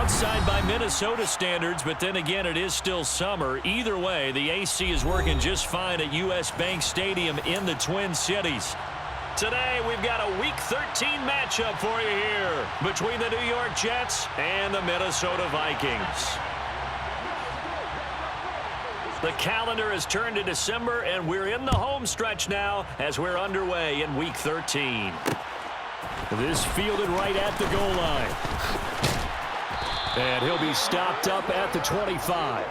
outside by Minnesota standards, but then again, it is still summer. Either way, the AC is working just fine at U.S. Bank Stadium in the Twin Cities. Today, we've got a Week 13 matchup for you here between the New York Jets and the Minnesota Vikings. The calendar has turned to December, and we're in the home stretch now as we're underway in Week 13. This fielded right at the goal line. And he'll be stopped up at the 25.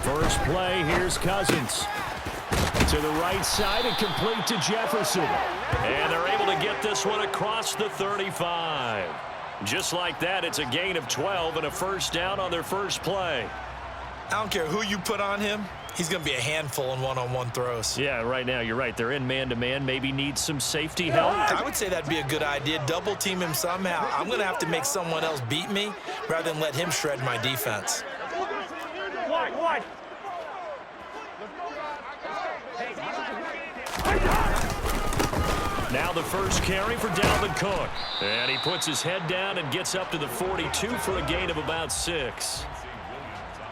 First play, here's Cousins. To the right side and complete to Jefferson. And they're able to get this one across the 35. Just like that, it's a gain of 12 and a first down on their first play. I don't care who you put on him. He's going to be a handful in one-on-one throws. Yeah, right now, you're right. They're in man-to-man. Maybe need some safety help. I would say that'd be a good idea. Double team him somehow. I'm going to have to make someone else beat me rather than let him shred my defense. Now the first carry for Dalvin Cook. And he puts his head down and gets up to the 42 for a gain of about 6.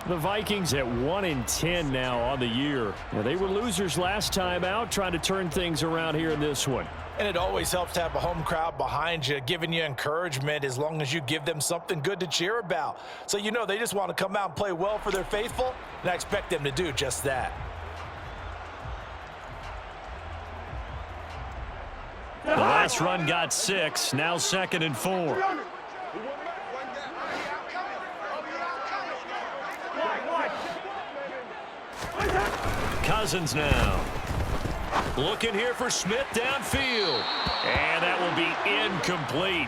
The Vikings at 1-10 now on the year. Now, they were losers last time out, trying to turn things around here in this one. And it always helps to have a home crowd behind you, giving you encouragement as long as you give them something good to cheer about. So you know they just want to come out and play well for their faithful, and I expect them to do just that. The last run got 6, now 2nd and 4. Cousins now. Looking here for Smith downfield. And that will be incomplete.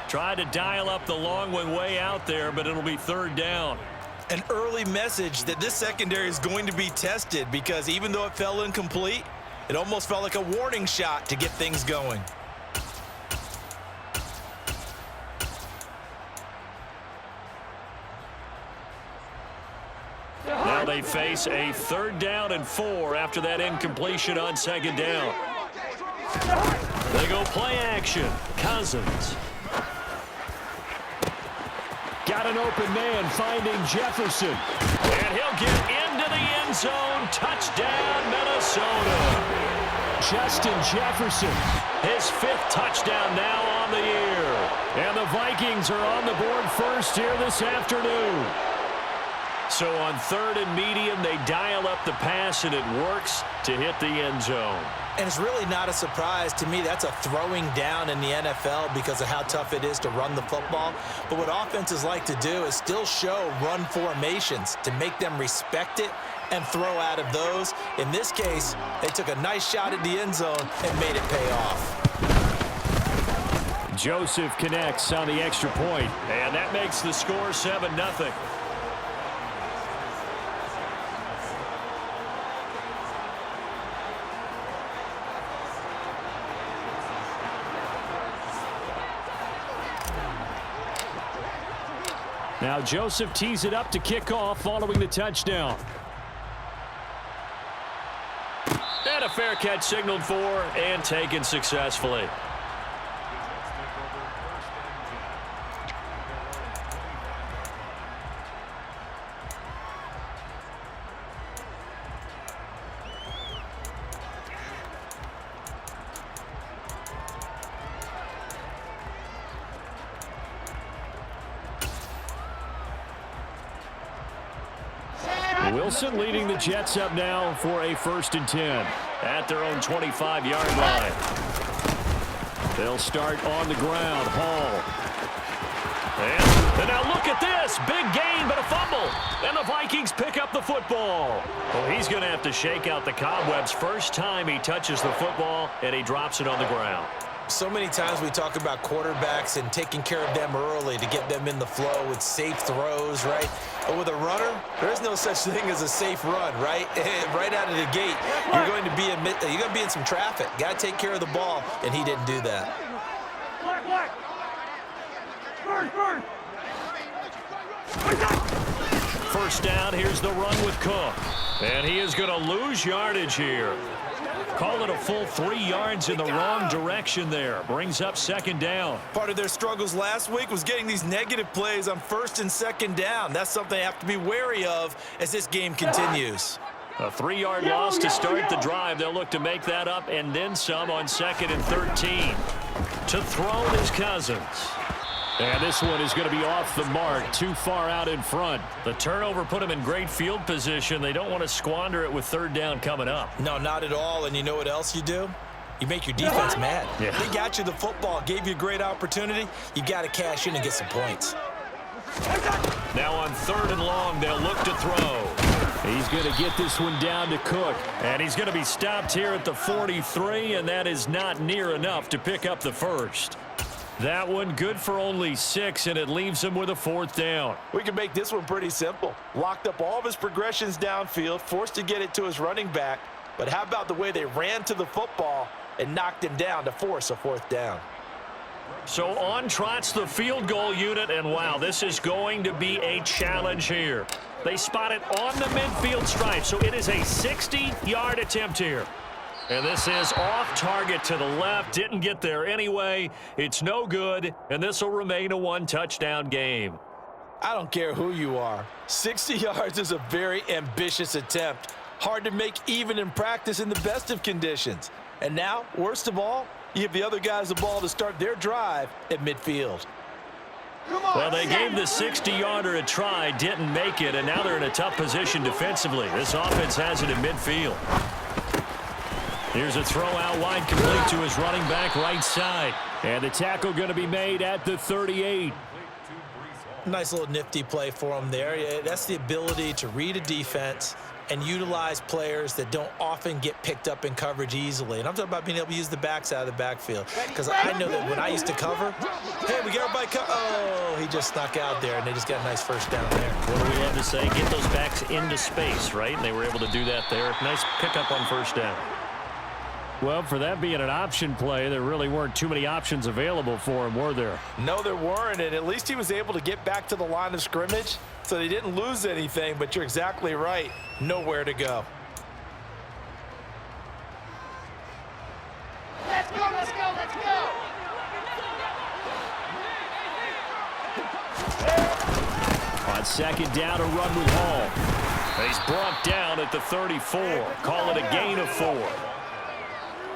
Tried to dial up the long one way out there, but it'll be 3rd down. An early message that this secondary is going to be tested because even though it fell incomplete, it almost felt like a warning shot to get things going. Now they face a 3rd down and 4 after that incompletion on 2nd down. They go play action. Cousins. Got an open man finding Jefferson. And he'll get into the end zone. Touchdown, Minnesota. Justin Jefferson, his 5th touchdown now on the year. And the Vikings are on the board first here this afternoon. So on 3rd and medium, they dial up the pass, and it works to hit the end zone. And it's really not a surprise to me. That's a throwing down in the NFL because of how tough it is to run the football. But what offenses like to do is still show run formations to make them respect it and throw out of those. In this case, they took a nice shot at the end zone and made it pay off. Joseph connects on the extra point, and that makes the score 7-0. Now Joseph tees it up to kick off following the touchdown. And a fair catch signaled for and taken successfully. Wilson leading the Jets up now for a 1st and 10 at their own 25-yard line. They'll start on the ground. Hall. And now look at this. Big gain, but a fumble. And the Vikings pick up the football. Well, he's going to have to shake out the cobwebs. First time he touches the football, and he drops it on the ground. So many times we talk about quarterbacks and taking care of them early to get them in the flow with safe throws, right? But with a runner, there is no such thing as a safe run, right? Right out of the gate, you're going to be in some traffic. Got to take care of the ball, and he didn't do that. First down, here's the run with Cook. And he is going to lose yardage here. Call it a full 3 yards in the wrong direction there. Brings up second down. Part of their struggles last week was getting these negative plays on first and second down. That's something they have to be wary of as this game continues. A 3-yard loss to start the drive. They'll look to make that up and then some on 2nd and 13. To throw is Cousins. And this one is going to be off the mark, too far out in front. The turnover put them in great field position. They don't want to squander it with 3rd down coming up. No, not at all. And you know what else you do? You make your defense mad. Yeah. They got you the football, gave you a great opportunity. You got to cash in and get some points. Now on 3rd and long, they'll look to throw. He's going to get this one down to Cook. And he's going to be stopped here at the 43, and that is not near enough to pick up the first. That one good for only 6, and it leaves him with a 4th down. We can make this one pretty simple. Locked up all of his progressions downfield, forced to get it to his running back. But how about the way they ran to the football and knocked him down to force a 4th down? So on trots the field goal unit, and wow, this is going to be a challenge here. They spot it on the midfield stripe, so it is a 60-yard attempt here. And this is off target to the left. Didn't get there anyway. It's no good, and this will remain a 1-touchdown game. I don't care who you are. 60 yards is a very ambitious attempt. Hard to make even in practice in the best of conditions. And now, worst of all, you give the other guys the ball to start their drive at midfield. Well, they gave the 60-yarder a try, didn't make it, and now they're in a tough position defensively. This offense has it in midfield. Here's a throw out wide, complete to his running back right side. And the tackle going to be made at the 38. Nice little nifty play for him there. Yeah, that's the ability to read a defense and utilize players that don't often get picked up in coverage easily. And I'm talking about being able to use the backs out of the backfield. Because I know that when I used to cover, hey, we got everybody oh, he just snuck out there, and they just got a nice first down there. What do we love to say? Get those backs into space, right? And they were able to do that there. Nice pickup on first down. Well, for that being an option play, there really weren't too many options available for him, were there? No, there weren't, and at least he was able to get back to the line of scrimmage, so they didn't lose anything, but you're exactly right. Nowhere to go. Let's go, let's go, let's go! On 2nd down, a run with Hall. He's brought down at the 34. Call it a gain of 4.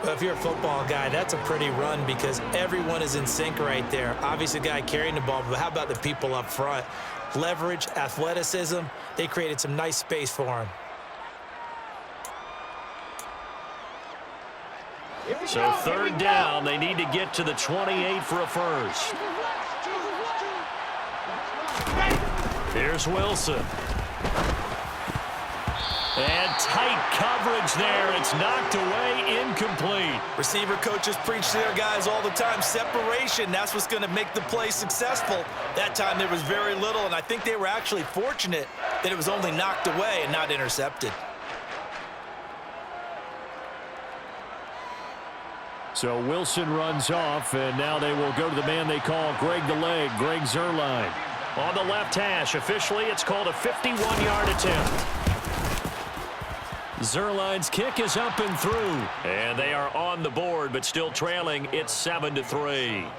Well, if you're a football guy, that's a pretty run because everyone is in sync right there. Obviously, the guy carrying the ball, but how about the people up front? Leverage, athleticism, they created some nice space for him. So 3rd down, they need to get to the 28 for a first. Here's Wilson. And tight coverage there. It's knocked away, incomplete. Receiver coaches preach to their guys all the time. Separation, that's what's going to make the play successful. That time there was very little, and I think they were actually fortunate that it was only knocked away and not intercepted. So Wilson runs off, and now they will go to the man they call Greg the Leg, Greg Zuerlein. On the left hash, officially it's called a 51-yard attempt. Zuerlein's kick is up and through. And they are on the board, but still trailing. It's 7-3.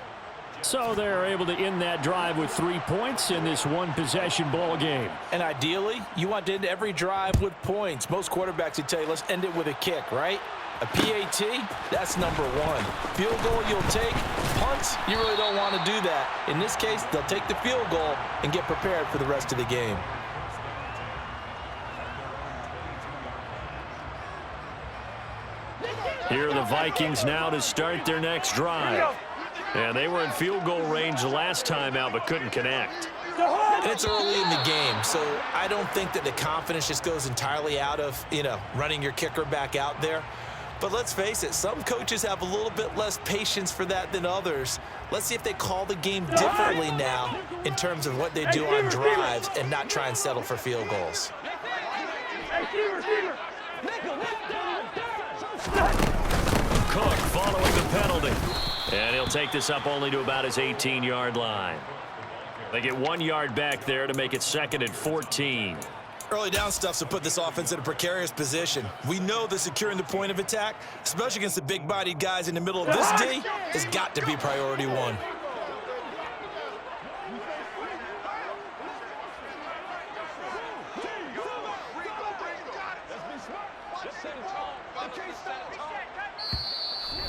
So they're able to end that drive with 3 points in this one-possession ball game. And ideally, you want to end every drive with points. Most quarterbacks would tell you, let's end it with a kick, right? A PAT, that's number 1. Field goal, you'll take. Punts, you really don't want to do that. In this case, they'll take the field goal and get prepared for the rest of the game. Here are the Vikings now to start their next drive. And they were in field goal range the last time out, but couldn't connect. And it's early in the game, so I don't think that the confidence just goes entirely out of, running your kicker back out there. But let's face it, some coaches have a little bit less patience for that than others. Let's see if they call the game differently now in terms of what they do on drives and not try and settle for field goals. Cook following the penalty. And he'll take this up only to about his 18-yard line. They get 1 yard back there to make it 2nd and 14. Early down stuff to put this offense in a precarious position. We know that securing the point of attack, especially against the big-bodied guys in the middle of this D, has got to be priority one.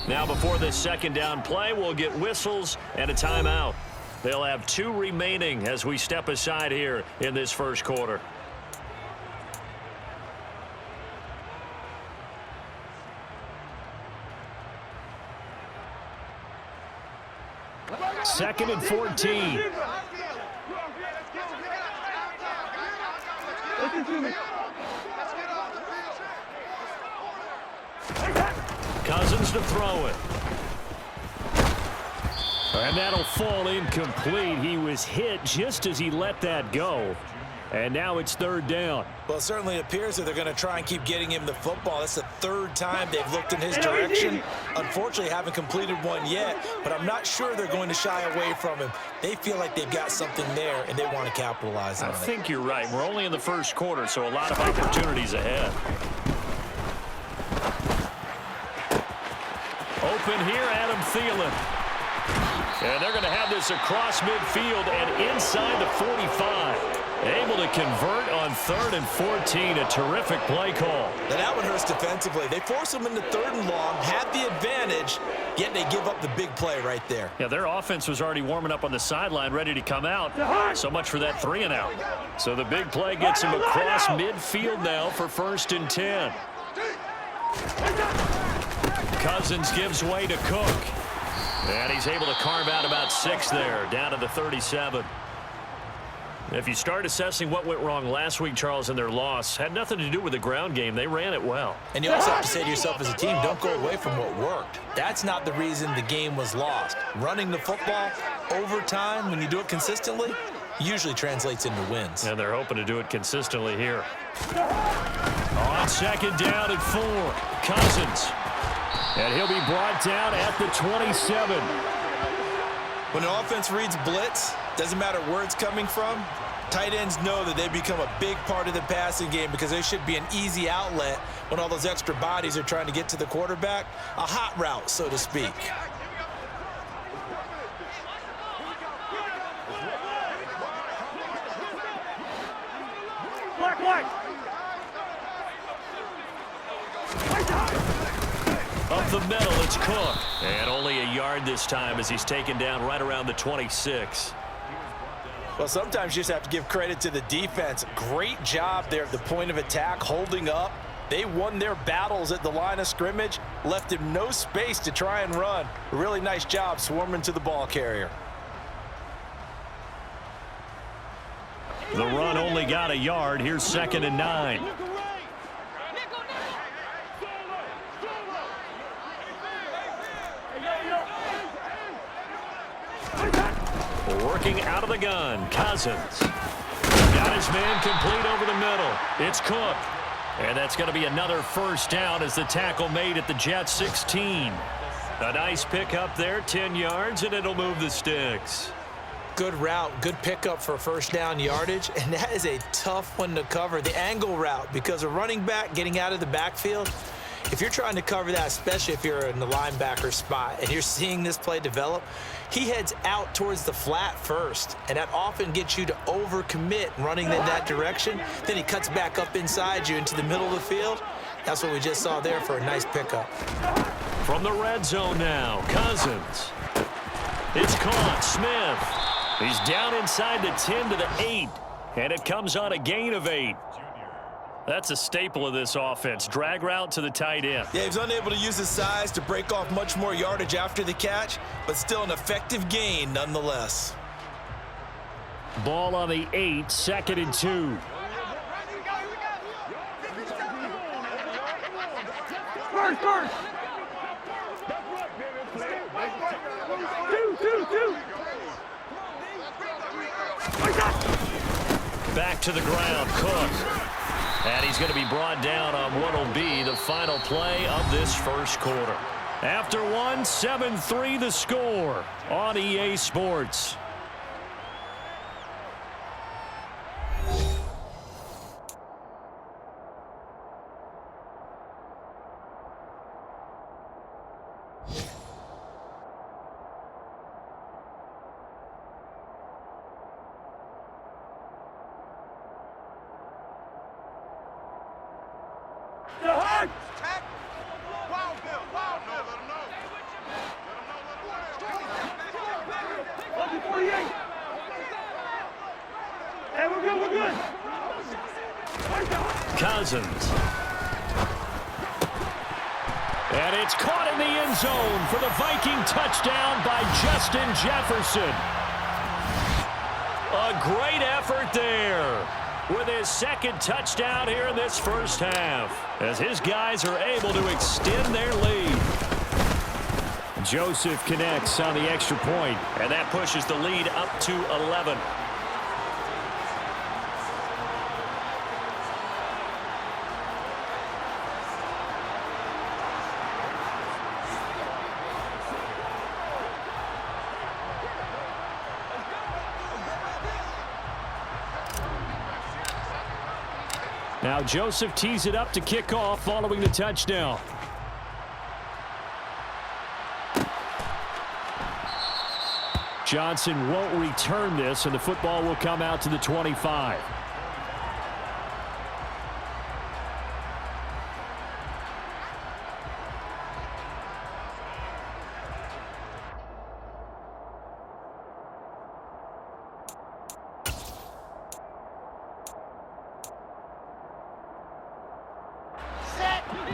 Now before this 2nd down play, we'll get whistles and a timeout. They'll have 2 remaining as we step aside here in this first quarter. Second and 14. Cousins to throw it. And that'll fall incomplete. He was hit just as he let that go. And now it's 3rd down. Well, it certainly appears that they're going to try and keep getting him the football. That's the 3rd time they've looked in his direction. Unfortunately, haven't completed one yet, but I'm not sure they're going to shy away from him. They feel like they've got something there, and they want to capitalize on it. I think you're right. We're only in the first quarter, so a lot of opportunities ahead. Open here, Adam Thielen. And they're going to have this across midfield and inside the 45. Able to convert on 3rd and 14. A terrific play call. Now that one hurts defensively. They force them into 3rd and long, have the advantage, yet they give up the big play right there. Yeah, their offense was already warming up on the sideline, ready to come out. So much for that 3 and out. So the big play gets him across midfield now for 1st and 10. Cousins gives way to Cook. And he's able to carve out about 6 there, down to the 37. If you start assessing what went wrong last week, Charles, in their loss, had nothing to do with the ground game. They ran it well. And you also have to say to yourself as a team, don't go away from what worked. That's not the reason the game was lost. Running the football over time, when you do it consistently, usually translates into wins. And they're hoping to do it consistently here. On 2nd down and 4, Cousins. And he'll be brought down at the 27. When an offense reads blitz, doesn't matter where it's coming from, tight ends know that they become a big part of the passing game because they should be an easy outlet when all those extra bodies are trying to get to the quarterback. A hot route, so to speak. Up the middle, it's Cook. And only a yard this time as he's taken down right around the 26. Well, sometimes you just have to give credit to the defense. Great job there at the point of attack, holding up. They won their battles at the line of scrimmage, left him no space to try and run. A really nice job swarming to the ball carrier. The run only got a yard. Here's 2nd and 9. Working out of the gun, Cousins. Got his man complete over the middle. It's Cook. And that's going to be another 1st down as the tackle made at the Jets 16. A nice pickup there, 10 yards, and it'll move the sticks. Good route, good pickup for 1st down yardage, and that is a tough one to cover. The angle route, because a running back getting out of the backfield, if you're trying to cover that, especially if you're in the linebacker spot and you're seeing this play develop, he heads out towards the flat first, and that often gets you to overcommit running in that direction. Then he cuts back up inside you into the middle of the field. That's what we just saw there for a nice pickup. From the red zone now, Cousins. It's caught. Smith. He's down inside the 10 to the 8, and it comes on a gain of 8. That's a staple of this offense. Drag route to the tight end. Yeah, he was unable to use his size to break off much more yardage after the catch, but still an effective gain nonetheless. Ball on the 8, 2nd and 2. first. Two. Back to the ground, Cook. And he's going to be brought down on what will be the final play of this first quarter. After one, 7-3 the score on EA Sports. Cousins. And it's caught in the end zone for the Viking touchdown by Justin Jefferson. A great effort there with his second touchdown here in this first half, as his guys are able to extend their lead. Joseph connects on the extra point, and that pushes the lead up to 11. Now Joseph tees it up to kick off following the touchdown. Johnson won't return this, and the football will come out to the 25.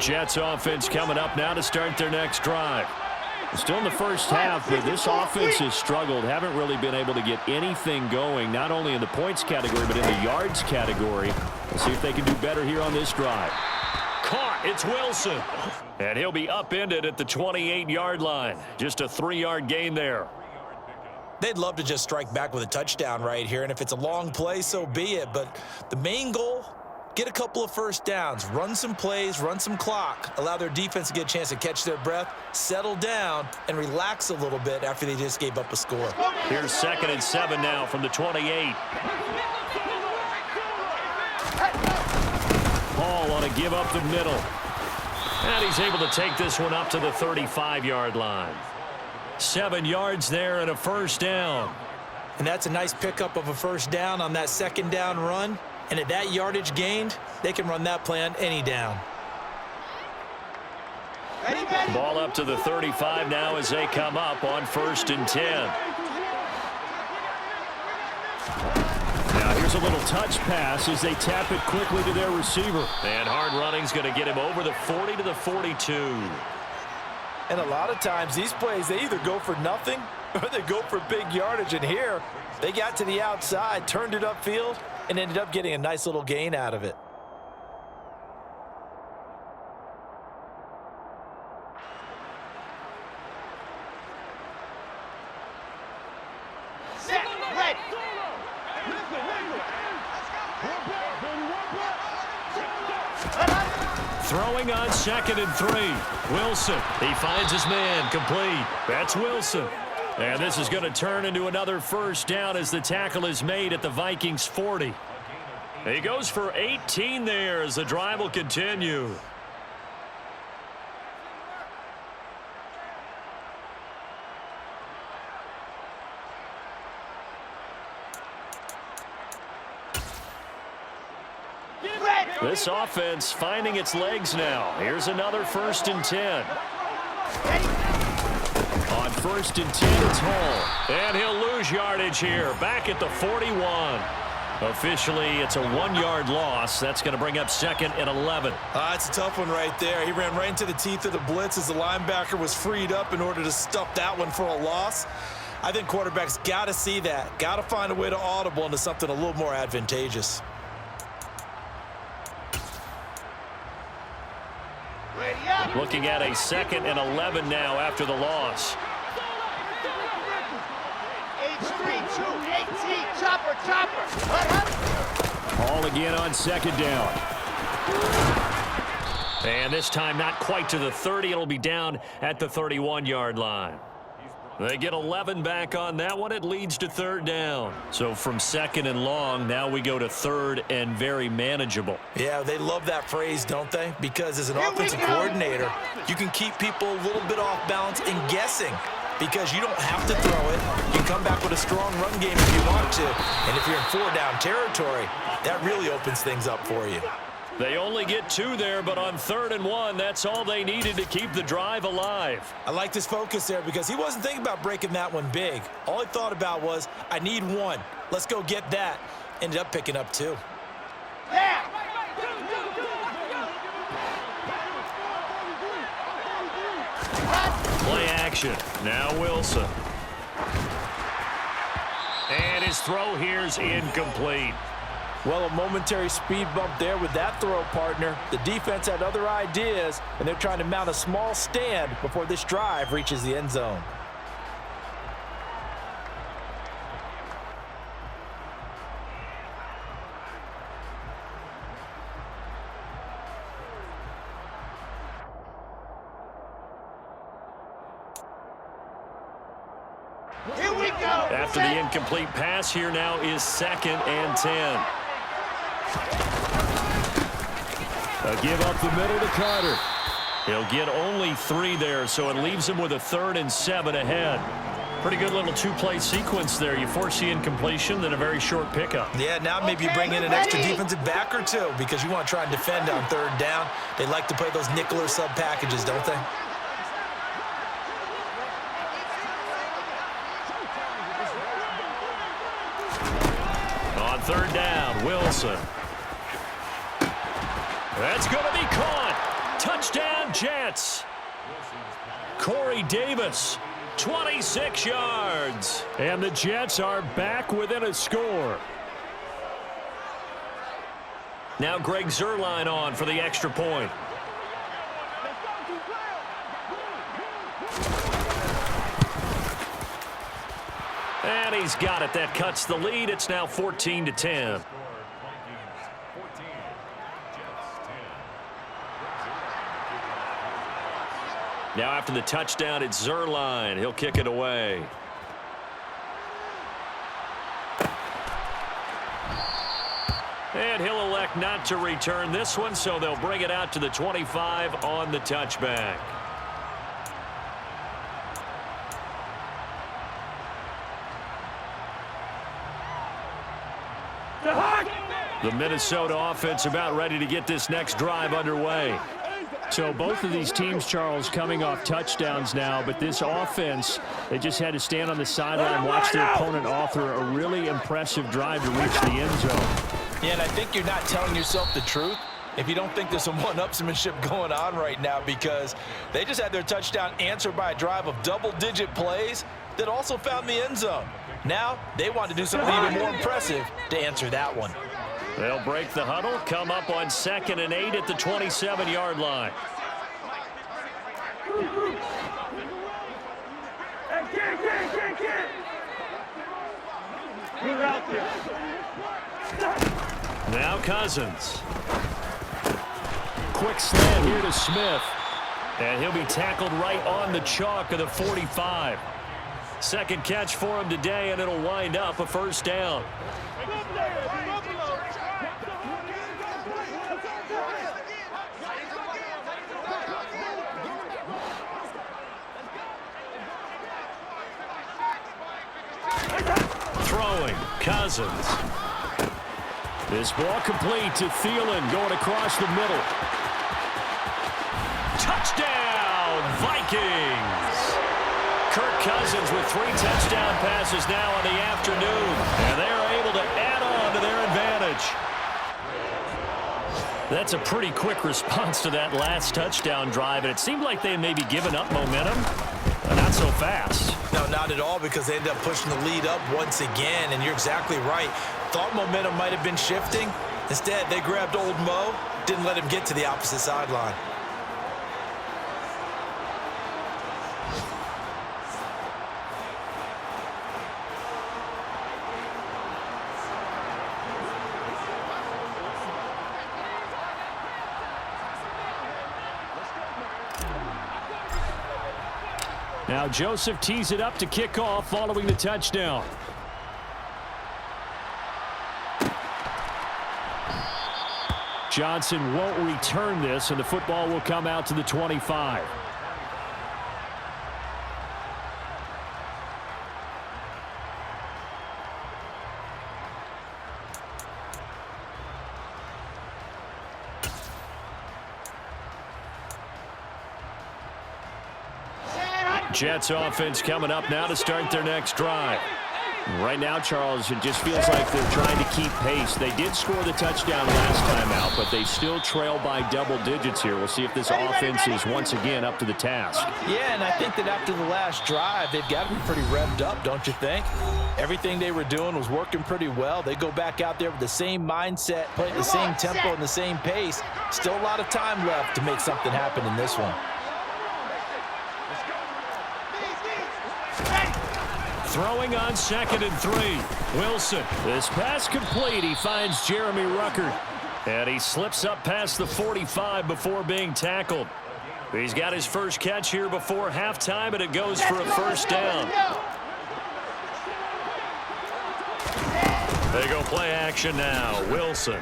Jets offense coming up now to start their next drive. Still in the first half, but this offense has struggled. Haven't really been able to get anything going, not only in the points category, but in the yards category. We'll see if they can do better here on this drive. Caught. It's Wilson. And he'll be upended at the 28-yard line. Just a 3-yard gain there. They'd love to just strike back with a touchdown right here, and if it's a long play, so be it. But the main goal, get a couple of first downs, run some plays, run some clock, allow their defense to get a chance to catch their breath, settle down, and relax a little bit after they just gave up a score. Here's 2nd and 7 now from the 28. Paul on a give up the middle. And he's able to take this one up to the 35-yard line. 7 yards there and a first down. And that's a nice pickup of a first down on that second down run. And at that yardage gained, they can run that play on any down. Ball up to the 35 now as they come up on 1st and 10. Now here's a little touch pass as they tap it quickly to their receiver. And hard running's going to get him over the 40 to the 42. And a lot of times these plays, they either go for nothing or they go for big yardage. And here, they got to the outside, turned it upfield, and ended up getting a nice little gain out of it. Set, ready. Throwing on 2nd and 3. Wilson, he finds his man, complete. That's Wilson. And this is going to turn into another first down as the tackle is made at the Vikings 40. He goes for 18 there as the drive will continue. This offense finding its legs now. Here's another 1st and 10. On 1st and 10, it's Hall. And he'll lose yardage here. Back at the 41. Officially, it's a 1-yard loss. That's going to bring up 2nd and 11. It's a tough one right there. He ran right into the teeth of the blitz as the linebacker was freed up in order to stuff that one for a loss. I think quarterbacks got to see that. Got to find a way to audible into something a little more advantageous. Ready up. Looking at a 2nd and 11 now after the loss. H3-2-18, chopper. Ball again on 2nd down. And this time not quite to the 30. It'll be down at the 31-yard line. They get 11 back on that one. It leads to 3rd down. So from 2nd and long, now we go to 3rd and very manageable. Yeah, they love that phrase, don't they? Because as an offensive coordinator, you can keep people a little bit off balance and guessing because you don't have to throw it. You can come back with a strong run game if you want to. And if you're in 4-down territory, that really opens things up for you. They only get 2 there, but on 3rd and 1, that's all they needed to keep the drive alive. I like this focus there because he wasn't thinking about breaking that one big. All he thought about was, I need 1. Let's go get that. Ended up picking up 2. Yeah. Play action. Now Wilson. And his throw here's incomplete. Well, a momentary speed bump there with that throw, partner. The defense had other ideas, and they're trying to mount a small stand before this drive reaches the end zone. Here we go. After the incomplete pass, here now is 2nd and 10. A give up the middle to Carter. He'll get only 3 there, so it leaves him with a 3rd and 7 ahead. Pretty good little 2-play sequence there. You force the incompletion, then a very short pickup. Yeah, now maybe you bring in an extra defensive back or 2 because you want to try and defend on 3rd down. They like to play those nickel or sub packages, don't they? On 3rd down, Wilson. That's going to be caught. Touchdown, Jets. Corey Davis, 26 yards. And the Jets are back within a score. Now Greg Zuerlein on for the extra point. And he's got it. That cuts the lead. It's now 14-10. Now after the touchdown, it's Zuerlein. He'll kick it away. And he'll elect not to return this one, so they'll bring it out to the 25 on the touchback. The Minnesota offense about ready to get this next drive underway. So both of these teams, Charles, coming off touchdowns now, but this offense, they just had to stand on the sideline and watch their opponent author a really impressive drive to reach the end zone. Yeah, and I think you're not telling yourself the truth if you don't think there's some one-upsmanship going on right now because they just had their touchdown answered by a drive of double-digit plays that also found the end zone. Now they want to do something even more impressive to answer that one. They'll break the huddle, come up on 2nd and 8 at the 27-yard line. Now Cousins. Quick slant here to Smith. And he'll be tackled right on the chalk of the 45. Second catch for him today, and it'll wind up a 1st down. Throwing, Cousins. This ball complete to Thielen going across the middle. Touchdown, Vikings! Kirk Cousins with 3 touchdown passes now in the afternoon, and they're able to add on to their advantage. That's a pretty quick response to that last touchdown drive, and it seemed like they had maybe given up momentum, but not so fast. No, not at all, because they ended up pushing the lead up once again, and you're exactly right. Thought momentum might have been shifting. Instead, they grabbed old Mo, didn't let him get to the opposite sideline. Now Joseph tees it up to kick off following the touchdown. Johnson won't return this, and the football will come out to the 25. Jets offense coming up now to start their next drive. Right now, Charles, it just feels like they're trying to keep pace. They did score the touchdown last time out, but they still trail by double digits here. We'll see if this offense is once again up to the task. Yeah, and I think that after the last drive, they've got to be pretty revved up, don't you think? Everything they were doing was working pretty well. They go back out there with the same mindset, playing the same tempo and the same pace. Still a lot of time left to make something happen in this one. Throwing on 2nd and 3. Wilson. This pass complete. He finds Jeremy Ruckert. And he slips up past the 45 before being tackled. He's got his first catch here before halftime, and it goes for a first down. They go play action now. Wilson.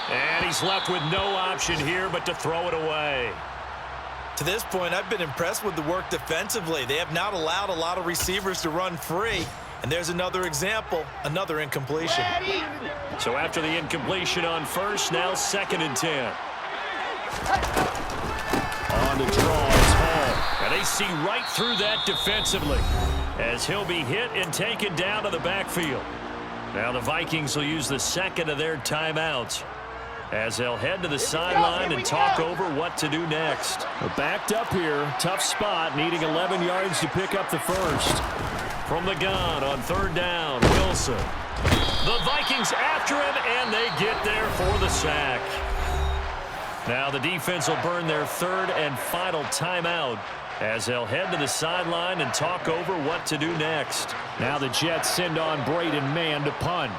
And he's left with no option here but to throw it away. To this point, I've been impressed with the work defensively. They have not allowed a lot of receivers to run free. And there's another example, another incompletion. So after the incompletion on first, now 2nd and 10. On the draw is Hall. And they see right through that defensively as he'll be hit and taken down to the backfield. Now the Vikings will use the second of their timeouts as they'll head to the sideline and talk over what to do next. Backed up here, tough spot, needing 11 yards to pick up the first. From the gun on 3rd down, Wilson. The Vikings after him, and they get there for the sack. Now the defense will burn their 3rd and final timeout as they'll head to the sideline and talk over what to do next. Now the Jets send on Braden Mann to punt.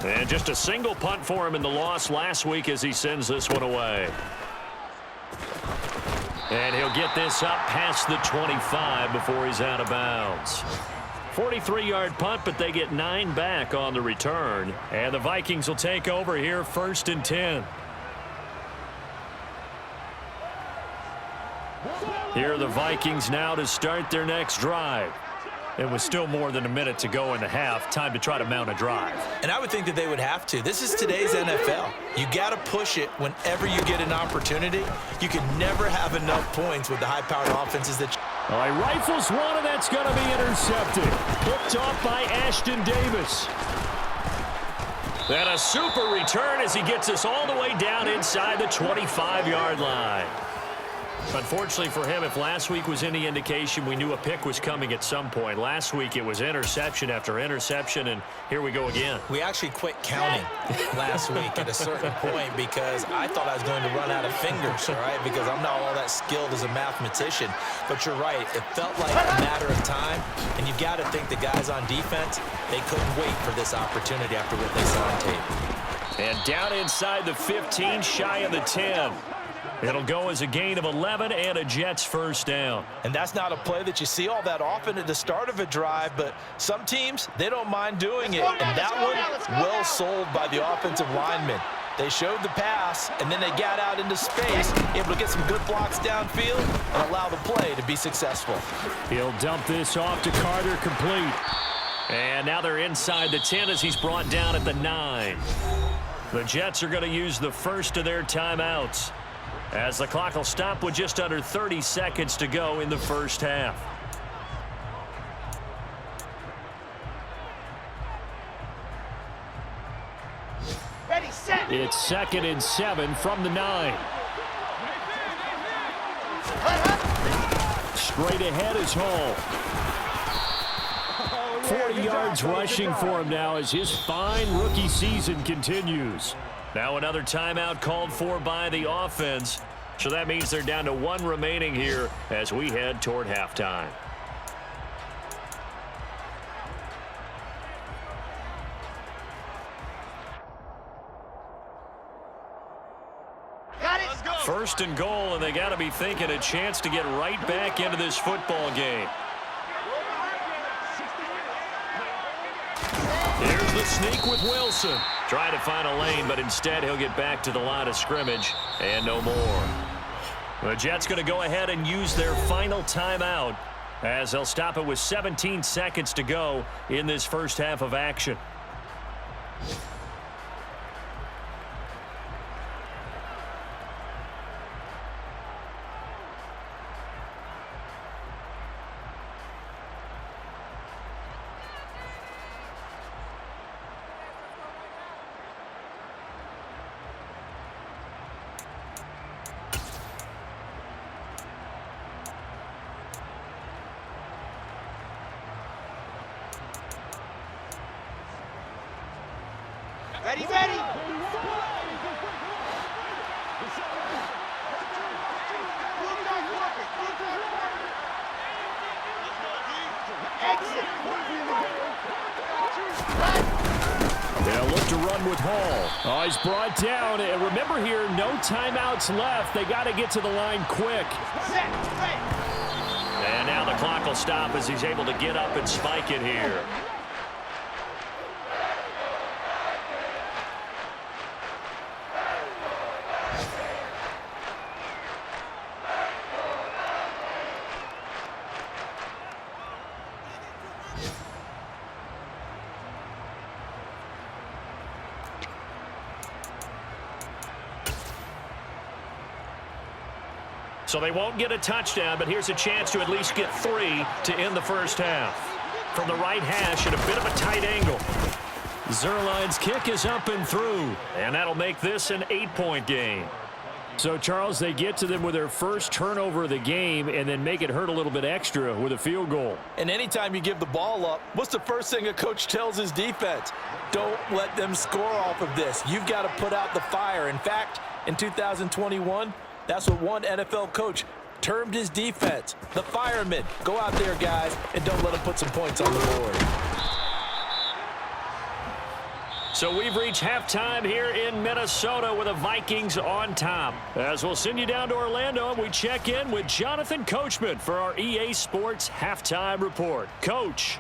And just a single punt for him in the loss last week as he sends this one away. And he'll get this up past the 25 before he's out of bounds. 43-yard punt, but they get 9 back on the return. And the Vikings will take over here 1st and 10. Here are the Vikings now to start their next drive. It was still more than a minute to go in the half. Time to try to mount a drive. And I would think that they would have to. This is today's NFL. You got to push it whenever you get an opportunity. You can never have enough points with the high-powered offenses that All right, rifles one, and that's going to be intercepted. Picked off by Ashton Davis. And a super return as he gets us all the way down inside the 25-yard line. Unfortunately for him, if last week was any indication, we knew a pick was coming at some point. Last week it was interception after interception, and here we go again. we actually quit counting last week at a certain point because I thought I was going to run out of fingers, all right, because I'm not all that skilled as a mathematician. But you're right, it felt like a matter of time, and you've got to think the guys on defense, they couldn't wait for this opportunity after what they saw on tape. And down inside the 15, shy of the 10. It'll go as a gain of 11 and a Jets first down. And that's not a play that you see all that often at the start of a drive, but some teams, they don't mind doing it. And that one, well sold by the offensive lineman. They showed the pass, and then they got out into space, able to get some good blocks downfield and allow the play to be successful. He'll dump this off to Carter, complete. And now they're inside the 10 as he's brought down at the 9. The Jets are going to use the first of their timeouts, as the clock will stop with just under 30 seconds to go in the first half. Ready, set. It's 2nd and 7 from the 9. Straight ahead is Hall. 40 yards rushing for him now as his fine rookie season continues. Now another timeout called for by the offense. So that means they're down to 1 remaining here as we head toward halftime. First and goal, and they got to be thinking a chance to get right back into this football game. Here's the sneak with Wilson. Trying to find a lane, but instead he'll get back to the line of scrimmage and no more. The Jets going to go ahead and use their final timeout as they'll stop it with 17 seconds to go in this first half of action. Ready, ready. Exit. They'll look to run with Hall. Oh, he's brought down. And remember here, no timeouts left. They got to get to the line quick. Set. Right. And now the clock will stop as he's able to get up and spike it here. So they won't get a touchdown, but here's a chance to at least get 3 to end the first half. From the right hash at a bit of a tight angle. Zerline's kick is up and through, and that'll make this an 8-point game. So, Charles, they get to them with their first turnover of the game and then make it hurt a little bit extra with a field goal. And anytime you give the ball up, what's the first thing a coach tells his defense? Don't let them score off of this. You've got to put out the fire. In fact, in 2021, that's what one NFL coach termed his defense. The firemen. Go out there, guys, and don't let them put some points on the board. So we've reached halftime here in Minnesota with the Vikings on top. As we'll send you down to Orlando, and we check in with Jonathan Coachman for our EA Sports Halftime Report. Coach.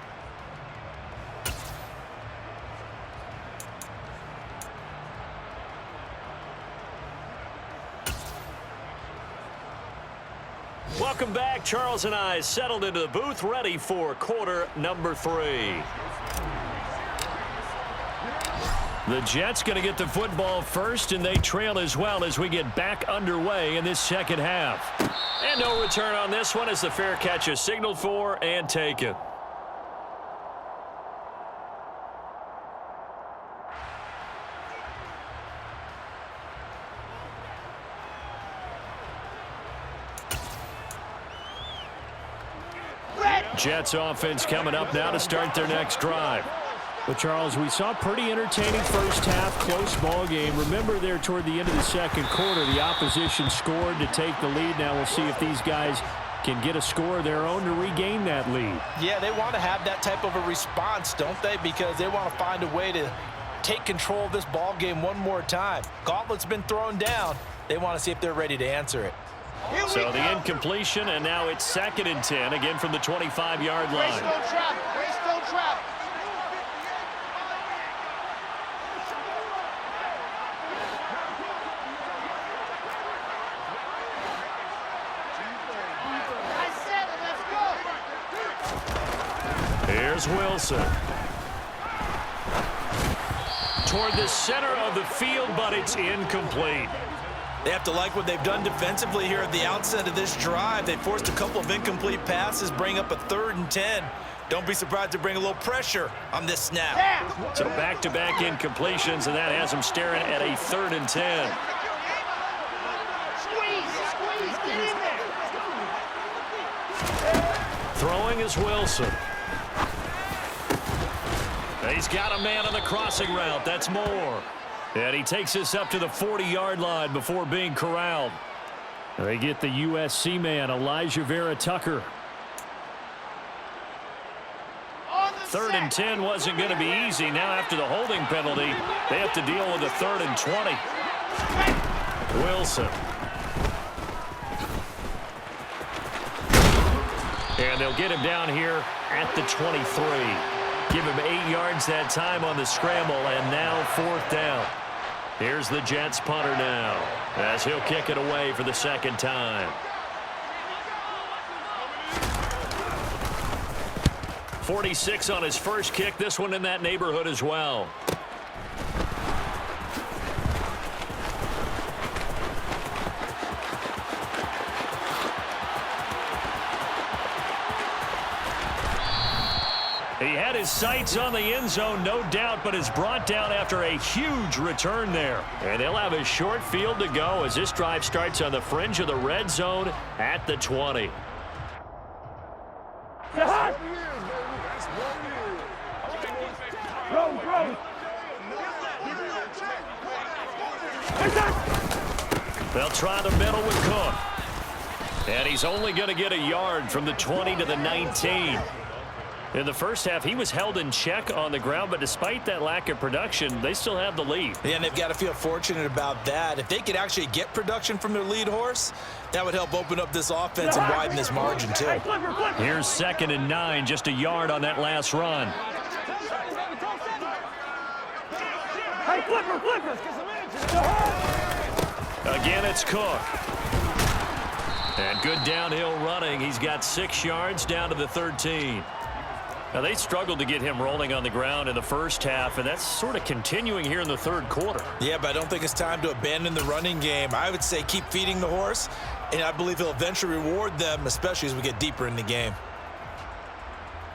Welcome back. Charles and I settled into the booth, ready for quarter number 3. The Jets going to get the football first, and they trail as well as we get back underway in this second half. And no return on this one as the fair catch is signaled for and taken. Jets offense coming up now to start their next drive. But, Charles, we saw pretty entertaining first half, close ball game. Remember there toward the end of the second quarter, the opposition scored to take the lead. Now we'll see if these guys can get a score of their own to regain that lead. Yeah, they want to have that type of a response, don't they? Because they want to find a way to take control of this ball game one more time. Gauntlet's been thrown down. They want to see if they're ready to answer it. So the incompletion, and now it's 2nd and 10, again from the 25-yard line. Race, don't travel. Race, don't travel. Here's Wilson. Toward the center of the field, but it's incomplete. They have to like what they've done defensively here at the outset of this drive. They forced a couple of incomplete passes, bring up a 3rd and 10. Don't be surprised to bring a little pressure on this snap. So back-to-back incompletions, and that has them staring at a 3rd and 10. Squeeze, get in there. Throwing is Wilson. He's got a man on the crossing route. That's Moore. And he takes this up to the 40-yard line before being corralled. They get the USC man, Elijah Vera Tucker. 3rd and 10 wasn't going to be easy. Now after the holding penalty, they have to deal with a 3rd and 20. Wilson And they'll get him down here at the 23. Give him 8 yards that time on the scramble, and now 4th down. Here's the Jets punter now, as he'll kick it away for the 2nd time. 46 on his first kick. This one in that neighborhood as well. He had his sights on the end zone, no doubt, but is brought down after a huge return there. And they'll have a short field to go as this drive starts on the fringe of the red zone at the 20. They'll try the middle with Cook. And he's only going to get a yard from the 20 to the 19. In the first half, he was held in check on the ground, but despite that lack of production, they still have the lead. Yeah, and they've got to feel fortunate about that. If they could actually get production from their lead horse, that would help open up this offense and widen this margin, too. Here's 2nd and 9, just a yard on that last run. Again, it's Cook. And good downhill running. He's got 6 yards down to the 13. Now, they struggled to get him rolling on the ground in the first half, and that's sort of continuing here in the 3rd quarter. Yeah, but I don't think it's time to abandon the running game. I would say keep feeding the horse, and I believe he'll eventually reward them, especially as we get deeper in the game.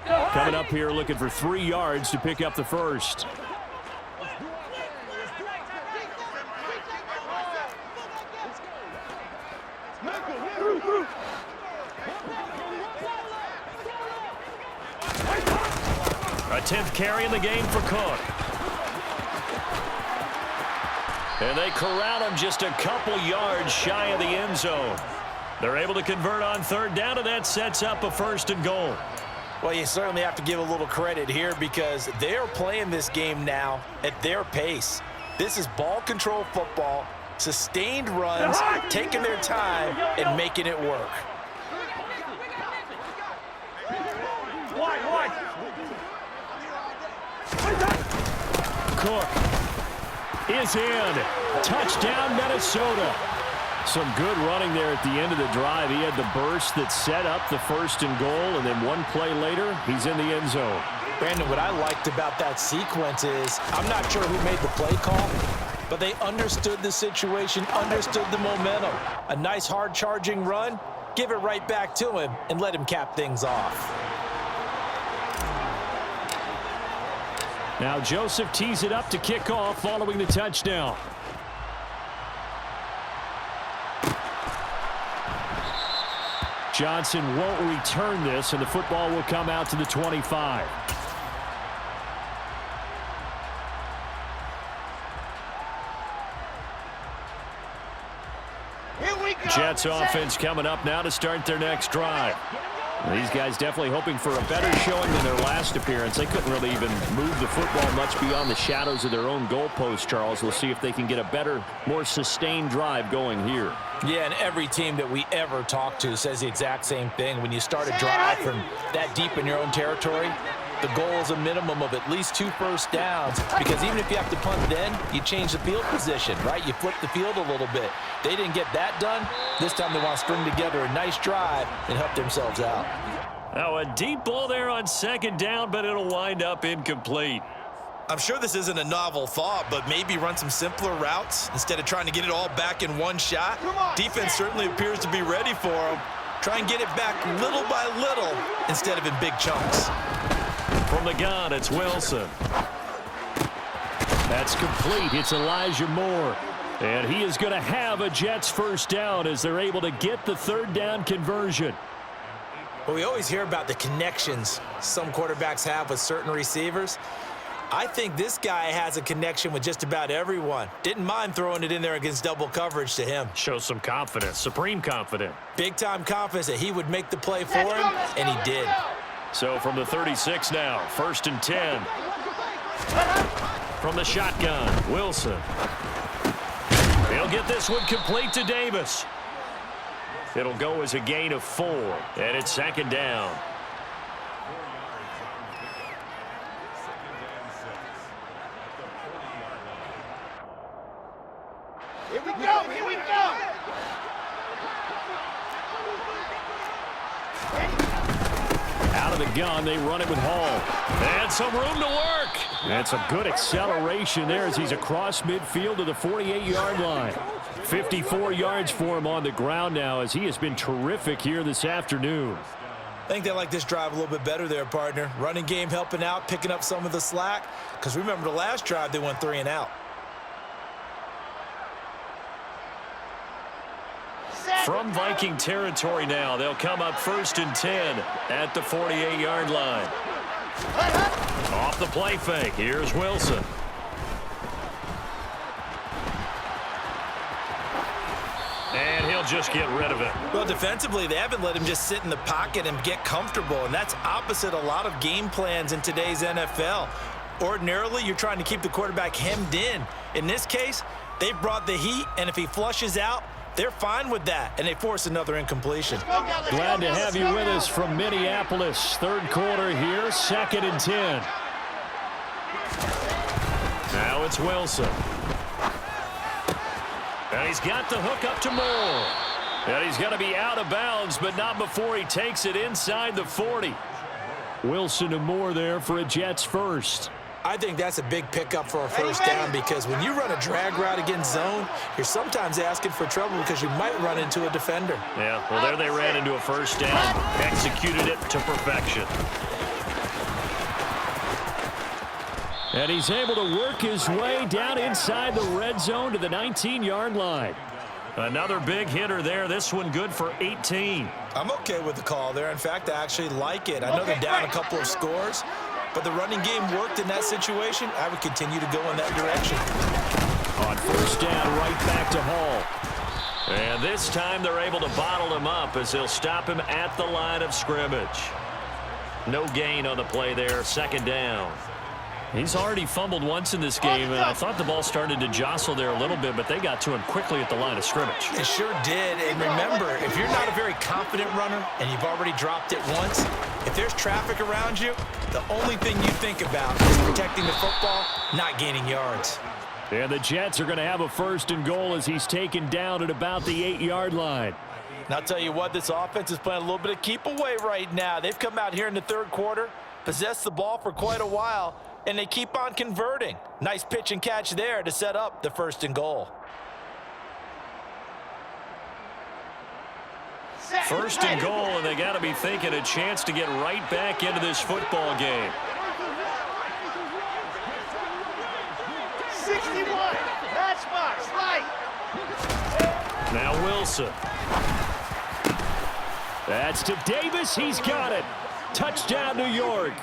Coming up here looking for 3 yards to pick up the first. A 10th carry in the game for Cook. And they corral him just a couple yards shy of the end zone. They're able to convert on 3rd down, and that sets up a 1st and goal. Well, you certainly have to give a little credit here because they're playing this game now at their pace. This is ball control football, sustained runs, taking their time, and making it work. Cook is in. Touchdown, Minnesota. Some good running there at the end of the drive. He had the burst that set up the 1st and goal, and then one play later, he's in the end zone. Brandon, what I liked about that sequence is I'm not sure who made the play call, but they understood the situation, understood the momentum. A nice hard-charging run, give it right back to him, and let him cap things off. Now Joseph tees it up to kick off following the touchdown. Johnson won't return this, and the football will come out to the 25. Here we go. Jets offense coming up now to start their next drive. These guys definitely hoping for a better showing than their last appearance. They couldn't really even move the football much beyond the shadows of their own goalpost, Charles. We'll see if they can get a better, more sustained drive going here. Yeah, and every team that we ever talk to says the exact same thing. When you start a drive from that deep in your own territory, the goal is a minimum of at least 2 first downs, because even if you have to punt then, you change the field position, right? You flip the field a little bit. They didn't get that done. This time they want to string together a nice drive and help themselves out. Now a deep ball there on 2nd down, but it'll wind up incomplete. I'm sure this isn't a novel thought, but maybe run some simpler routes instead of trying to get it all back in one shot. Defense certainly appears to be ready for them. Try and get it back little by little instead of in big chunks. From the gun, it's Wilson. That's complete. It's Elijah Moore. And he is going to have a Jets first down as they're able to get the 3rd down conversion. Well, we always hear about the connections some quarterbacks have with certain receivers. I think this guy has a connection with just about everyone. Didn't mind throwing it in there against double coverage to him. Shows some confidence, supreme confidence. Big-time confidence that he would make the play for him, and he did. So from the 36 now, 1st and 10. From the shotgun, Wilson. He'll get this one complete to Davis. It'll go as a gain of 4, and it's second down. Here we go, here we go. Out of the gun, they run it with Hall. And some room to work. And some good acceleration there as he's across midfield to the 48-yard line. 54 yards for him on the ground now as he has been terrific here this afternoon. I think they like this drive a little bit better there, partner. Running game helping out, picking up some of the slack. Because remember the last drive, they went 3 and out. From Viking territory now, they'll come up 1st and 10 at the 48-yard line. Off the play fake, here's Wilson. And he'll just get rid of it. Well, defensively, they haven't let him just sit in the pocket and get comfortable, and that's opposite a lot of game plans in today's NFL. Ordinarily, you're trying to keep the quarterback hemmed in. In this case, they brought the heat, and if he flushes out, they're fine with that, and they force another incompletion. Glad to have you with us from Minneapolis. Third quarter here, 2nd and 10. Now it's Wilson. And he's got the hook up to Moore. And he's going to be out of bounds, but not before he takes it inside the 40. Wilson and Moore there for a Jets first. I think that's a big pickup for a first down because when you run a drag route against zone, you're sometimes asking for trouble because you might run into a defender. Yeah, well, there they ran into a first down, executed it to perfection. And he's able to work his way down inside the red zone to the 19-yard line. Another big hitter there. This one good for 18. I'm okay with the call there. In fact, I actually like it. I know they're down a couple of scores, but the running game worked in that situation. I would continue to go in that direction. On first down, right back to Hall. And this time they're able to bottle him up as they'll stop him at the line of scrimmage. No gain on the play there, second down. He's already fumbled once in this game, and I thought the ball started to jostle there a little bit, but they got to him quickly at the line of scrimmage. It sure did, and remember, if you're not a very confident runner and you've already dropped it once, if there's traffic around you, the only thing you think about is protecting the football, not gaining yards. And the Jets are going to have a first and goal as he's taken down at about the 8-yard line. And I'll tell you what, this offense is playing a little bit of keep away right now. They've come out here in the third quarter, possessed the ball for quite a while, and they keep on converting. Nice pitch and catch there to set up the first and goal. First and goal, and they got to be thinking a chance to get right back into this football game. 61, matchbox, right. Now Wilson. That's to Davis. He's got it. Touchdown, New York.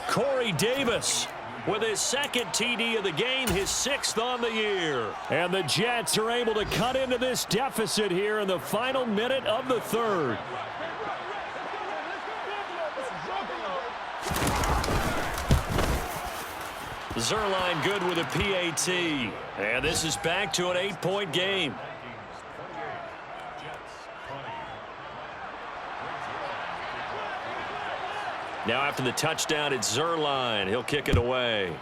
Corey Davis with his second TD of the game, his 6th on the year. And the Jets are able to cut into this deficit here in the final minute of the third. Zerline good with a PAT. And this is back to an 8-point game. Now after the touchdown, it's Zerline. He'll kick it away.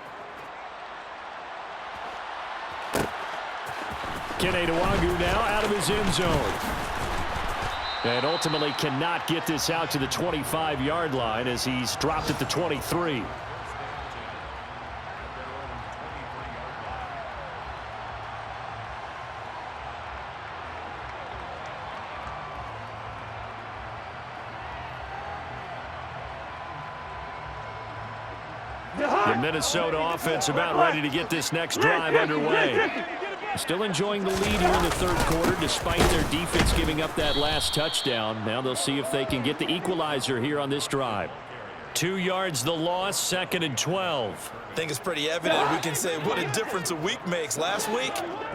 Kene Nwangwu now out of his end zone. And ultimately cannot get this out to the 25-yard line as he's dropped at the 23. The Minnesota offense about ready to get this next drive underway. Still enjoying the lead here in the third quarter despite their defense giving up that last touchdown. Now they'll see if they can get the equalizer here on this drive. 2 yards the loss, 2nd and 12. I think it's pretty evident we can say what a difference a week makes. Last week,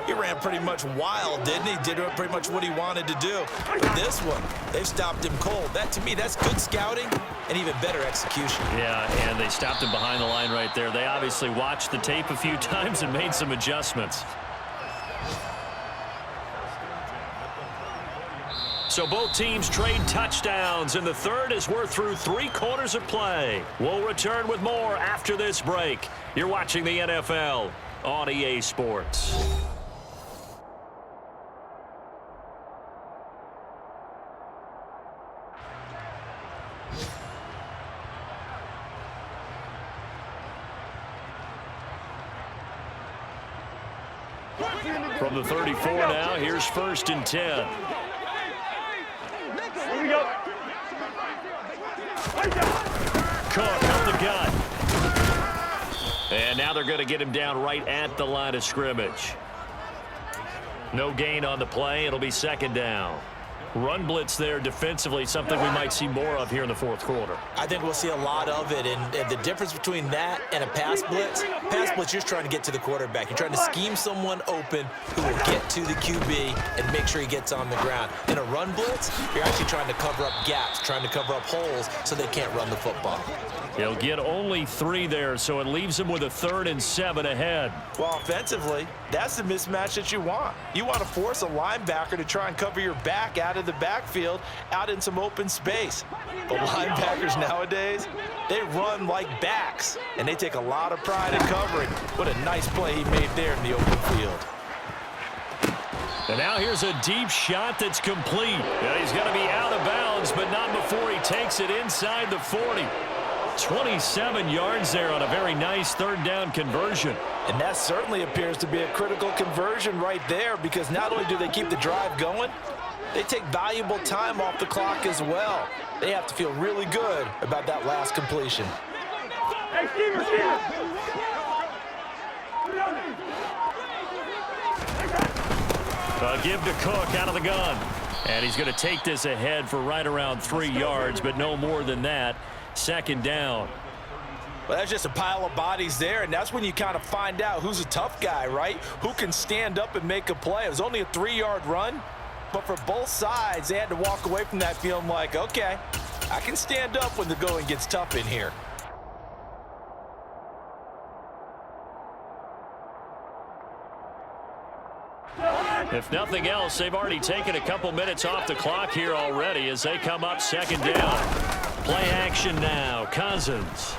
he ran pretty much wild, didn't he? Did pretty much what he wanted to do. But this one, they've stopped him cold. That, to me, that's good scouting and even better execution. Yeah, and they stopped him behind the line right there. They obviously watched the tape a few times and made some adjustments. So both teams trade touchdowns, and the third as we're through 3 quarters of play. We'll return with more after this break. You're watching the NFL on EA Sports. From the 34 now, here's 1st and 10. Here we go. Cook up the gut. And now they're going to get him down right at the line of scrimmage. No gain on the play. It'll be 2nd down. Run blitz there defensively, something we might see more of here in the 4th quarter. I think we'll see a lot of it, and the difference between that and a pass blitz, you're just trying to get to the quarterback. You're trying to scheme someone open who will get to the QB and make sure he gets on the ground. In a run blitz, you're actually trying to cover up gaps, trying to cover up holes so they can't run the football. He'll get only 3 there, so it leaves him with a 3rd and 7 ahead. Well, offensively, that's the mismatch that you want. You want to force a linebacker to try and cover your back out of the backfield, out in some open space. But linebackers nowadays, they run like backs, and they take a lot of pride in covering. What a nice play he made there in the open field. And now here's a deep shot that's complete. And he's going to be out of bounds, but not before he takes it inside the 40. 27 yards there on a very nice 3rd down conversion. And that certainly appears to be a critical conversion right there, because not only do they keep the drive going, they take valuable time off the clock as well. They have to feel really good about that last completion. Hey, Steve. Give to Cook out of the gun. And he's going to take this ahead for right around 3 yards, but no more than that. 2nd down. Well, that's just a pile of bodies there, and that's when you kind of find out who's a tough guy, right? Who can stand up and make a play. It was only a 3-yard run, but for both sides, they had to walk away from that feeling like, okay, I can stand up when the going gets tough in here. If nothing else, they've already taken a couple minutes off the clock here already as they come up 2nd down. Play action now. Cousins.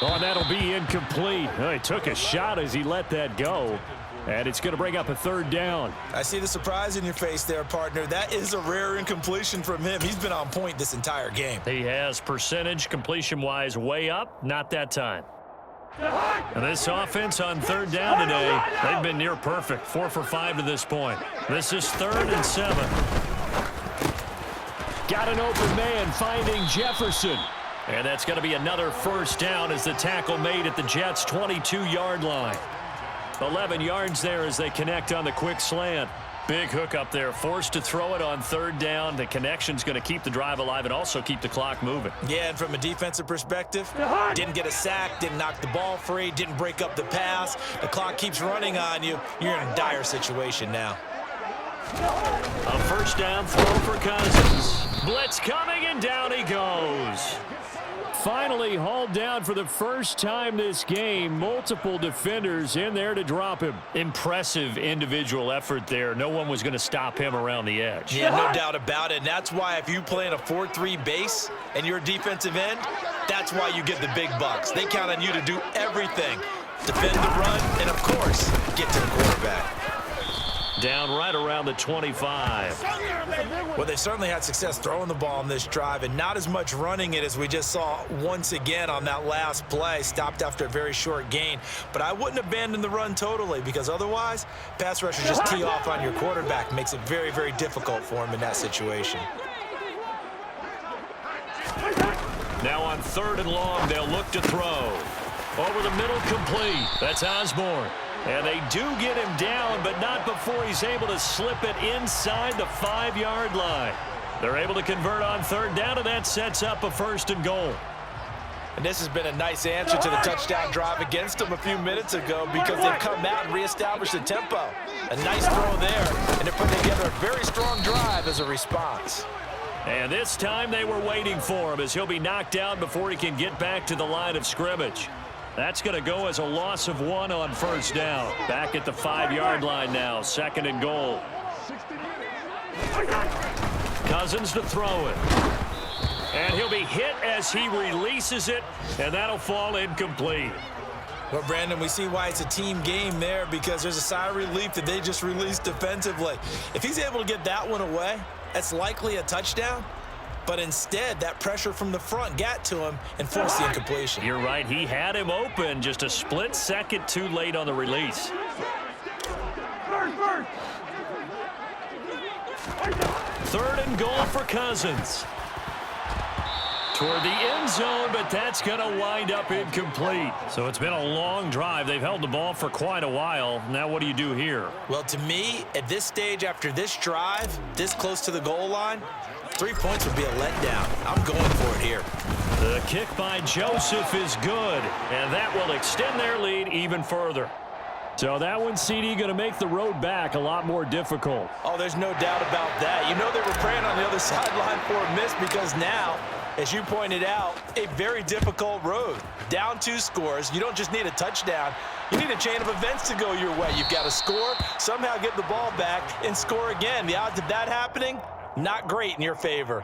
Oh, that'll be incomplete. Oh, he took a shot as he let that go. And it's going to bring up a 3rd down. I see the surprise in your face there, partner. That is a rare incompletion from him. He's been on point this entire game. He has percentage completion-wise way up. Not that time. And this offense on 3rd down today, they've been near perfect. 4 for 5 to this point. This is 3rd and 7. Got an open man finding Jefferson. And that's going to be another 1st down as the tackle made at the Jets' 22-yard line. 11 yards there as they connect on the quick slant. Big hook up there, forced to throw it on 3rd down. The connection's going to keep the drive alive and also keep the clock moving. Yeah, and from a defensive perspective, didn't get a sack, didn't knock the ball free, didn't break up the pass. The clock keeps running on you. You're in a dire situation now. A 1st down throw for Cousins. Blitz coming, and down he goes. Finally hauled down for the first time this game. Multiple defenders in there to drop him. Impressive individual effort there. No one was going to stop him around the edge. Yeah, no doubt about it. And that's why if you play in a 4-3 base and you're a defensive end, that's why you get the big bucks. They count on you to do everything. Defend the run and, of course, get to the quarterback. Down right around the 25. Well, they certainly had success throwing the ball on this drive and not as much running it as we just saw once again on that last play. Stopped after a very short gain. But I wouldn't abandon the run totally, because otherwise, pass rushers just tee off on your quarterback. Makes it very, very difficult for him in that situation. Now on 3rd and long, they'll look to throw. Over the middle, complete. That's Osborne. And they do get him down, but not before he's able to slip it inside the 5-yard line. They're able to convert on 3rd down, and that sets up a 1st and goal. And this has been a nice answer to the touchdown drive against them a few minutes ago, because they've come out and reestablished the tempo. A nice throw there, and they're putting together a very strong drive as a response. And this time they were waiting for him, as he'll be knocked out before he can get back to the line of scrimmage. That's going to go as a loss of 1 on 1st down. Back at the 5-yard line now, 2nd and goal. Cousins to throw it. And he'll be hit as he releases it, and that'll fall incomplete. Well, Brandon, we see why it's a team game there, because there's a sigh of relief that they just released defensively. If he's able to get that one away, that's likely a touchdown. But instead, that pressure from the front got to him and forced the incompletion. You're right. He had him open, just a split second too late on the release. Third and goal for Cousins. Toward the end zone, but that's going to wind up incomplete. So it's been a long drive. They've held the ball for quite a while. Now what do you do here? Well, to me, at this stage, after this drive, this close to the goal line, 3 points would be a letdown. I'm going for it here. The kick by Joseph is good, and that will extend their lead even further. So that one, CD, going to make the road back a lot more difficult. Oh, there's no doubt about that. You know they were praying on the other sideline for a miss, because now, as you pointed out, a very difficult road. Down 2 scores. You don't just need a touchdown. You need a chain of events to go your way. You've got to score, somehow get the ball back, and score again. The odds of that happening, not great in your favor.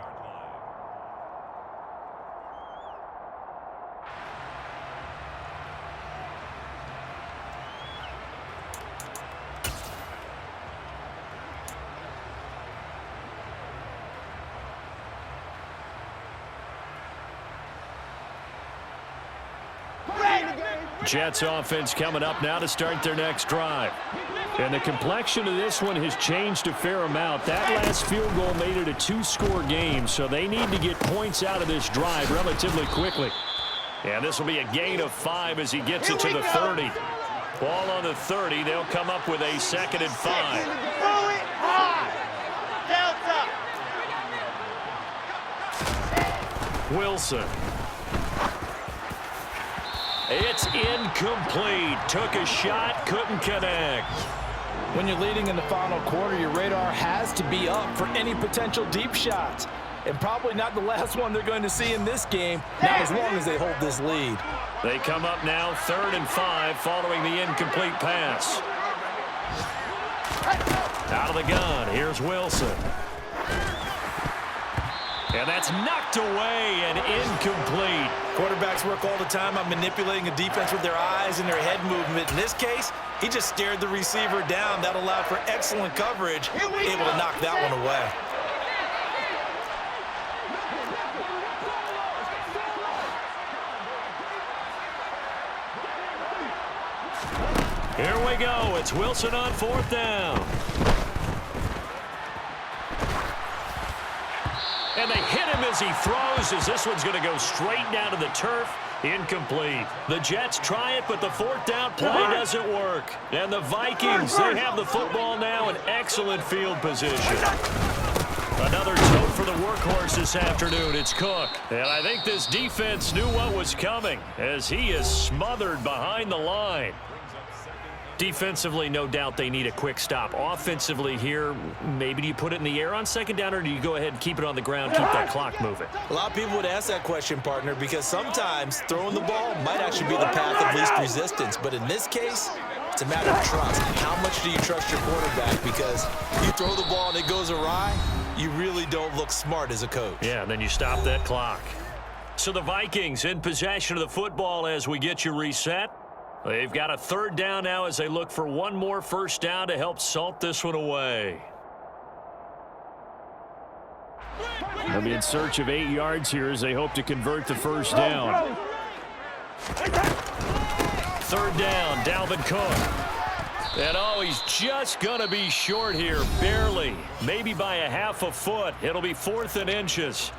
Jets offense coming up now to start their next drive. And the complexion of this one has changed a fair amount. That last field goal made it a 2-score game, so they need to get points out of this drive relatively quickly. And this will be a gain of 5 as he gets it to the 30. Ball on the 30. They'll come up with a 2nd and 5. Wilson. It's incomplete. Took a shot, couldn't connect. When you're leading in the final quarter, your radar has to be up for any potential deep shots. And probably not the last one they're going to see in this game, not as long as they hold this lead. They come up now 3rd and 5 following the incomplete pass. Out of the gun, here's Wilson. And that's knocked away and incomplete. Quarterbacks work all the time on manipulating a defense with their eyes and their head movement. In this case, he just stared the receiver down. That allowed for excellent coverage, able to knock that one away. Here we go. It's Wilson on 4th down. And they hit him as he throws, as this one's going to go straight down to the turf. Incomplete. The Jets try it, but the 4th down play doesn't work. And the Vikings, they have the football now in excellent field position. Another tote for the workhorse this afternoon. It's Cook. And I think this defense knew what was coming, as he is smothered behind the line. Defensively, no doubt they need a quick stop. Offensively here, maybe do you put it in the air on 2nd down, or do you go ahead and keep it on the ground, keep that clock moving? A lot of people would ask that question, partner, because sometimes throwing the ball might actually be the path of least resistance. But in this case, it's a matter of trust. How much do you trust your quarterback? Because you throw the ball and it goes awry, you really don't look smart as a coach. Yeah, and then you stop that clock. So the Vikings in possession of the football as we get you reset. They've got a 3rd down now as they look for one more 1st down to help salt this one away. They'll be in search of 8 yards here as they hope to convert the 1st down. 3rd down, Dalvin Cook. And oh, he's just going to be short here, barely. Maybe by a half a foot. It'll be 4th and inches.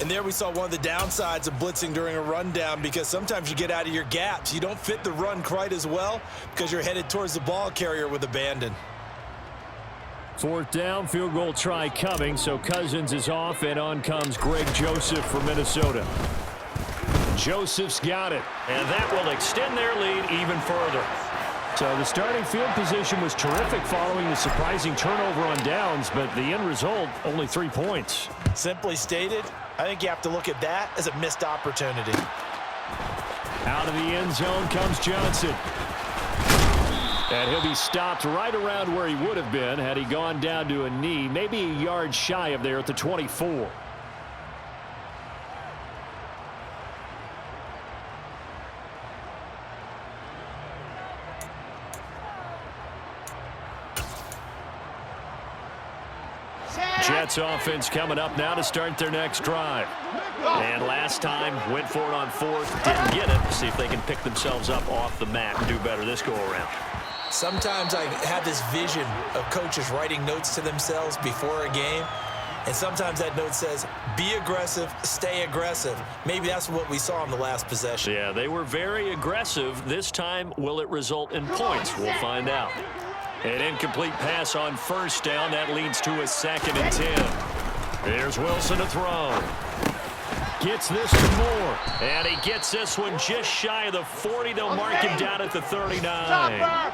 And there we saw one of the downsides of blitzing during a rundown, because sometimes you get out of your gaps. You don't fit the run quite as well because you're headed towards the ball carrier with abandon. 4th down, field goal try coming, so Cousins is off, and on comes Greg Joseph for Minnesota. Joseph's got it, and that will extend their lead even further. So the starting field position was terrific following the surprising turnover on downs, but the end result, only 3 points. Simply stated, I think you have to look at that as a missed opportunity. Out of the end zone comes Johnson. And he'll be stopped right around where he would have been had he gone down to a knee, maybe a yard shy of there at the 24. Jets offense coming up now to start their next drive. And last time, went for it on fourth, didn't get it. See if they can pick themselves up off the mat and do better this go-around. Sometimes I have this vision of coaches writing notes to themselves before a game, and sometimes that note says, be aggressive, stay aggressive. Maybe that's what we saw in the last possession. Yeah, they were very aggressive. This time, will it result in points? We'll find out. An incomplete pass on first down. That leads to a 2nd and 10. Here's Wilson to throw. Gets this to Moore. And he gets this one just shy of the 40. They'll mark him down at the 39.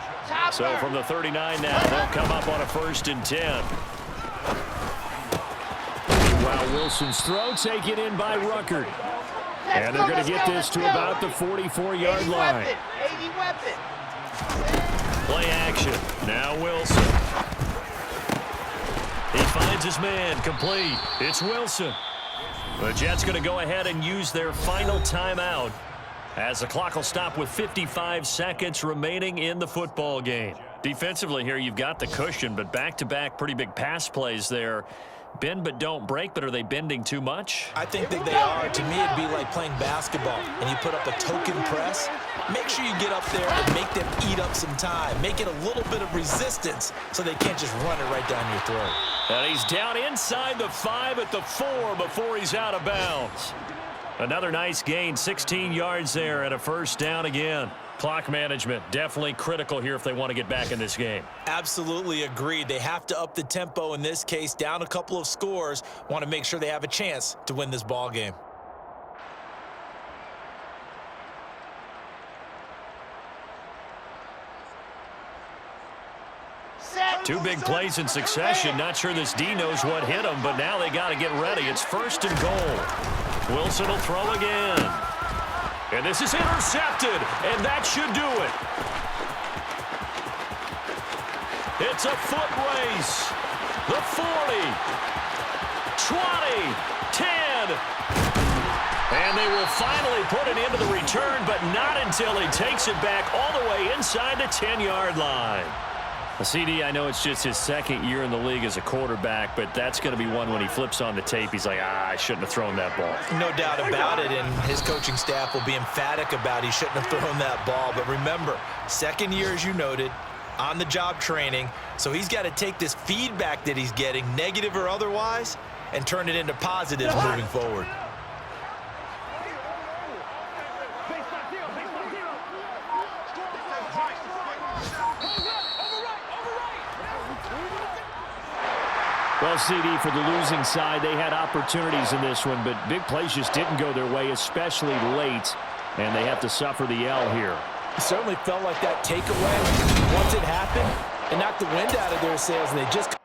So from the 39 now, they'll come up on a 1st and 10. While Wilson's throw taken in by Ruckert. And they're going to get this to about the 44-yard line. Play action. Now Wilson. He finds his man. Complete. It's Wilson. The Jets going to go ahead and use their final timeout as the clock will stop with 55 seconds remaining in the football game. Defensively here, you've got the cushion, but back-to-back pretty big pass plays there. Bend but don't break, but are they bending too much? I think that they are. To me, it'd be like playing basketball, and you put up a token press. Make sure you get up there and make them eat up some time. Make it a little bit of resistance so they can't just run it right down your throat. And he's down inside the 5 at the 4 before he's out of bounds. Another nice gain, 16 yards there and a 1st down again. Clock management, definitely critical here if they want to get back in this game. Absolutely agreed. They have to up the tempo in this case, down a couple of scores. Want to make sure they have a chance to win this ball game. Two big plays in succession. Not sure this D knows what hit him, but now they got to get ready. It's 1st and goal. Wilson will throw again. And this is intercepted, and that should do it. It's a foot race. The 40, 20, 10. And they will finally put an end to the return, but not until he takes it back all the way inside the 10-yard line. CD, I know it's just his 2nd year in the league as a quarterback, but that's going to be one when he flips on the tape. He's like, I shouldn't have thrown that ball. No doubt about it, and his coaching staff will be emphatic about he shouldn't have thrown that ball. But remember, 2nd year, as you noted, on-the-job training, so he's got to take this feedback that he's getting, negative or otherwise, and turn it into positives moving forward. Well, CD, for the losing side, they had opportunities in this one, but big plays just didn't go their way, especially late, and they have to suffer the L here. It certainly felt like that takeaway, once it happened, it knocked the wind out of their sails, and they just